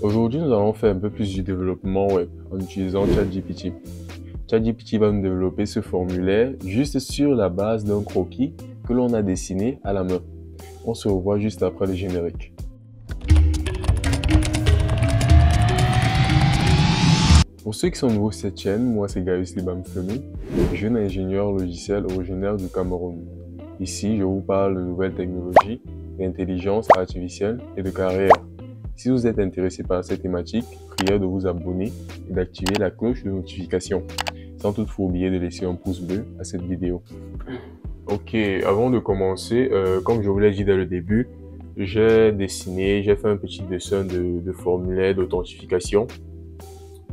Aujourd'hui, nous allons faire un peu plus du développement web en utilisant ChatGPT. ChatGPT va nous développer ce formulaire juste sur la base d'un croquis que l'on a dessiné à la main. On se revoit juste après le générique. Pour ceux qui sont nouveaux sur cette chaîne, moi c'est Gaius Libamfemi, jeune ingénieur logiciel originaire du Cameroun. Ici, je vous parle de nouvelles technologies, d'intelligence artificielle et de carrière. Si vous êtes intéressé par cette thématique, priez de vous abonner et d'activer la cloche de notification, sans toutefois oublier de laisser un pouce bleu à cette vidéo. Ok, avant de commencer, comme je vous l'ai dit dès le début, j'ai fait un petit dessin de formulaire d'authentification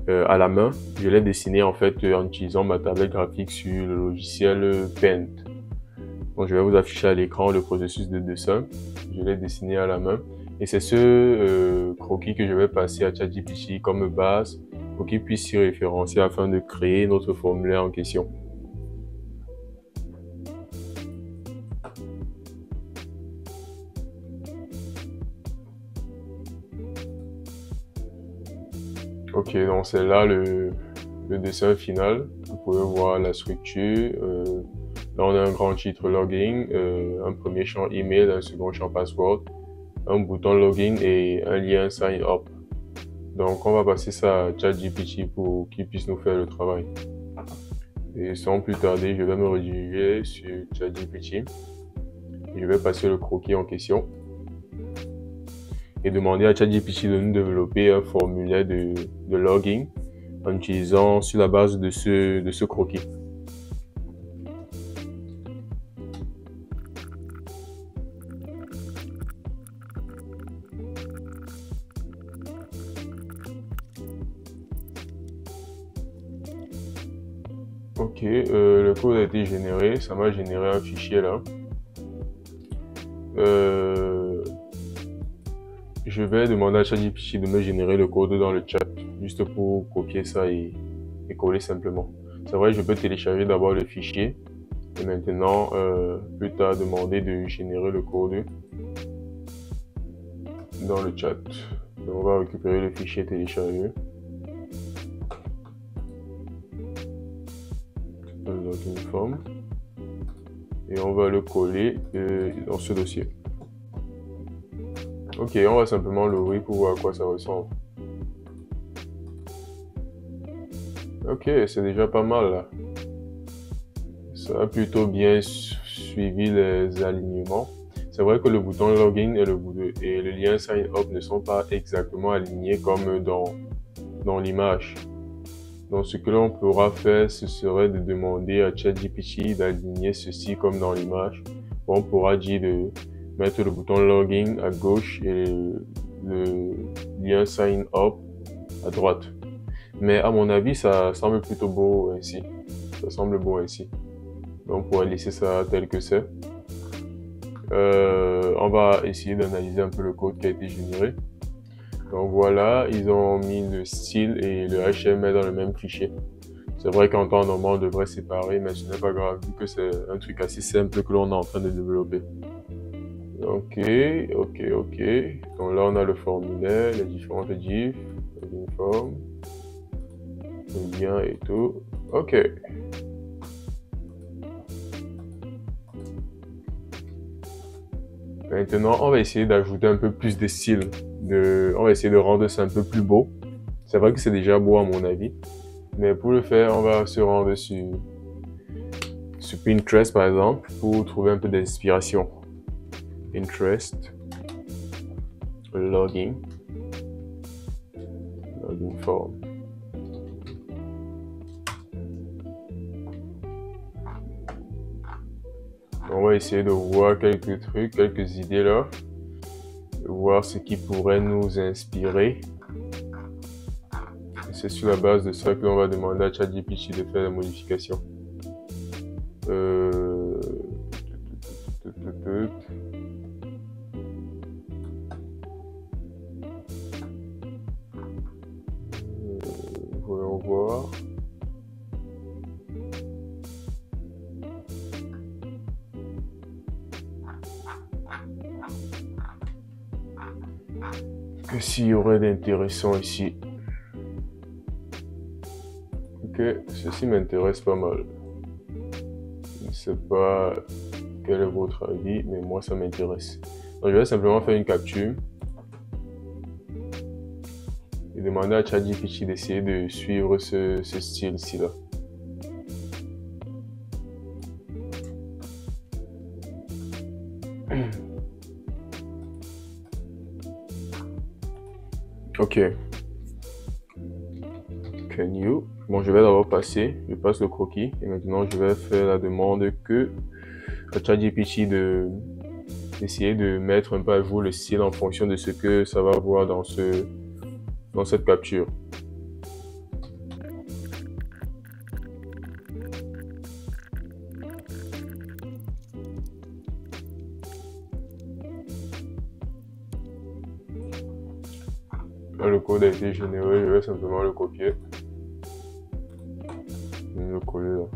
à la main. Je l'ai dessiné en fait en utilisant ma tablette graphique sur le logiciel Paint. Donc je vais vous afficher à l'écran le processus de dessin. Je l'ai dessiné à la main. Et c'est ce croquis que je vais passer à ChatGPT comme base pour qu'il puisse s'y référencer afin de créer notre formulaire en question. Ok, donc c'est là le dessin final. Vous pouvez voir la structure. Là, on a un grand titre login, un premier champ email, un second champ password, un bouton login et un lien sign up. Donc, on va passer ça à ChatGPT pour qu'il puisse nous faire le travail. Et sans plus tarder, je vais me rediriger sur ChatGPT. Je vais passer le croquis en question et demander à ChatGPT de nous développer un formulaire de login en utilisant sur la base de ce croquis. Ok, le code a été généré, ça m'a généré un fichier là. Je vais demander à ChatGPT de me générer le code dans le chat, juste pour copier ça et coller simplement. C'est vrai, je peux télécharger d'abord le fichier et maintenant, plus tard, demander de générer le code dans le chat. Donc, on va récupérer le fichier téléchargé. Login form. Et on va le coller dans ce dossier. Ok, on va simplement l'ouvrir pour voir à quoi ça ressemble. Ok, c'est déjà pas mal là. Ça a plutôt bien suivi les alignements. C'est vrai que le bouton login et le lien sign up ne sont pas exactement alignés comme dans l'image. Donc ce que l'on pourra faire, ce serait de demander à ChatGPT d'aligner ceci comme dans l'image. On pourra dire de mettre le bouton login à gauche et le lien sign up à droite. Mais à mon avis, ça semble plutôt beau ainsi. Ça semble beau ainsi. Donc on pourrait laisser ça tel que c'est. On va essayer d'analyser un peu le code qui a été généré. Donc voilà, ils ont mis le style et le HTML dans le même fichier. C'est vrai qu'en temps normal, on devrait séparer, mais ce n'est pas grave, vu que c'est un truc assez simple que l'on est en train de développer. Ok. Donc là, on a le formulaire, les différentes diffs, l'inform, le lien et tout. Ok. Maintenant, on va essayer d'ajouter un peu plus de style. On va essayer de rendre ça un peu plus beau. C'est vrai que c'est déjà beau à mon avis. Mais pour le faire, on va se rendre sur Pinterest par exemple pour trouver un peu d'inspiration. Pinterest, login form. On va essayer de voir quelques trucs, quelques idées là, de voir ce qui pourrait nous inspirer. C'est sur la base de ça que l'on va demander à ChatGPT de faire la modification. Voyons voir. Qu'est-ce qu'il y aurait d'intéressant ici? Ok, ceci m'intéresse pas mal. Je ne sais pas quel est votre avis, mais moi ça m'intéresse. Donc je vais simplement faire une capture et demander à ChatGPT d'essayer de suivre ce style ici là. Ok. Can you? Bon, je vais d'abord passer. Je passe le croquis et maintenant je vais faire la demande que à ChatGPT d'essayer de mettre un peu à jour le style en fonction de ce que ça va voir dans cette capture. Là, le code a été généré, je vais simplement le copier. Je vais le coller là.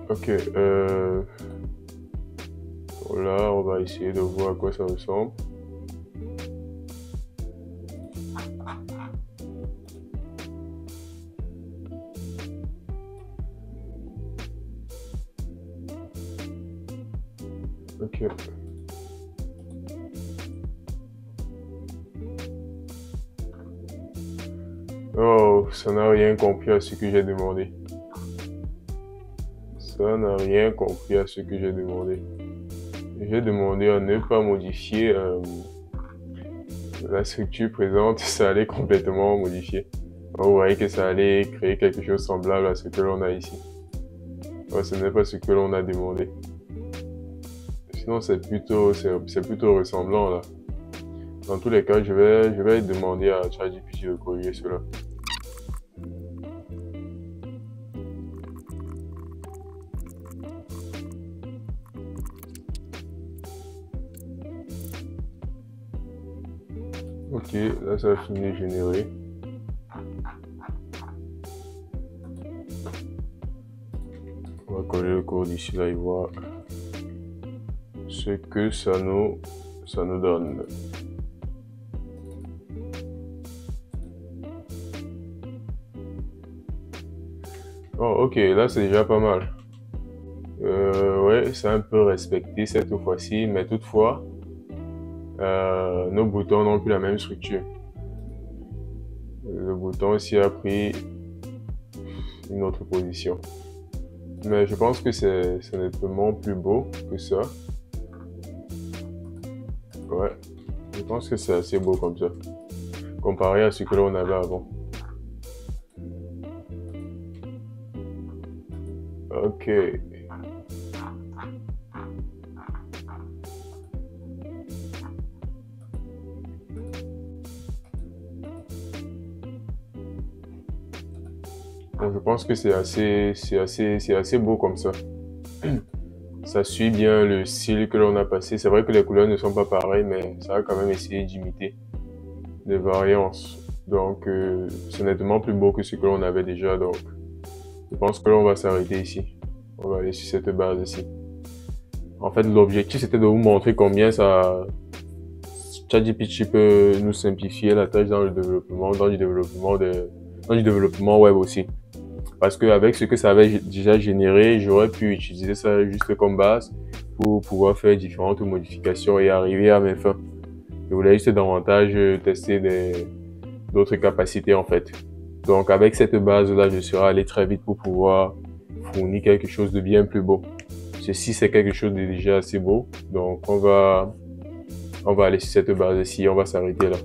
Ok, là, on va essayer de voir à quoi ça ressemble. Ok. Oh, ça n'a rien compris à ce que j'ai demandé. Ça n'a rien compris à ce que j'ai demandé. J'ai demandé à ne pas modifier la structure présente, ça allait complètement modifier. Vous voyez que ça allait créer quelque chose semblable à ce que l'on a ici. Ouais, ce n'est pas ce que l'on a demandé. Sinon, c'est plutôt ressemblant là. Dans tous les cas, je vais demander à ChatGPT de corriger cela. Ok, là ça a fini de générer. On va coller le code ici là et voir ce que ça nous donne. Oh ok, là c'est déjà pas mal. Ouais, c'est un peu respecté cette fois-ci, mais toutefois, nos boutons n'ont plus la même structure. Le bouton ici a pris une autre position. Mais je pense que c'est nettement plus beau que ça. Ouais, je pense que c'est assez beau comme ça, comparé à ce que l'on avait avant. Ok. Bon, je pense que c'est assez beau comme ça. Ça suit bien le style que l'on a passé. C'est vrai que les couleurs ne sont pas pareilles, mais ça a quand même essayé d'imiter des variances. Donc, c'est nettement plus beau que ce que l'on avait déjà. Donc, je pense que l'on va s'arrêter ici. On va aller sur cette base ici. En fait, l'objectif, c'était de vous montrer combien ChatGPT peut nous simplifier la tâche dans le développement, dans du développement web aussi. Parce qu'avec ce que ça avait déjà généré, j'aurais pu utiliser ça juste comme base pour pouvoir faire différentes modifications et arriver à mes fins. Je voulais juste davantage tester d'autres capacités en fait. Donc avec cette base-là, je serai allé très vite pour pouvoir fournir quelque chose de bien plus beau. Ceci, c'est quelque chose de déjà assez beau. Donc on va aller sur cette base-ci, on va s'arrêter là.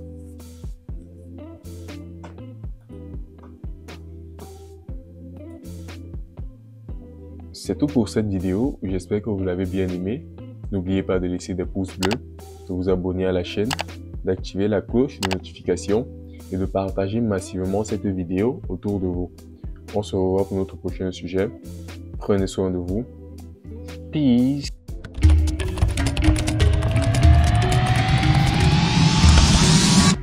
C'est tout pour cette vidéo, j'espère que vous l'avez bien aimé. N'oubliez pas de laisser des pouces bleus, de vous abonner à la chaîne, d'activer la cloche de notification et de partager massivement cette vidéo autour de vous. On se revoit pour notre prochain sujet. Prenez soin de vous. Peace!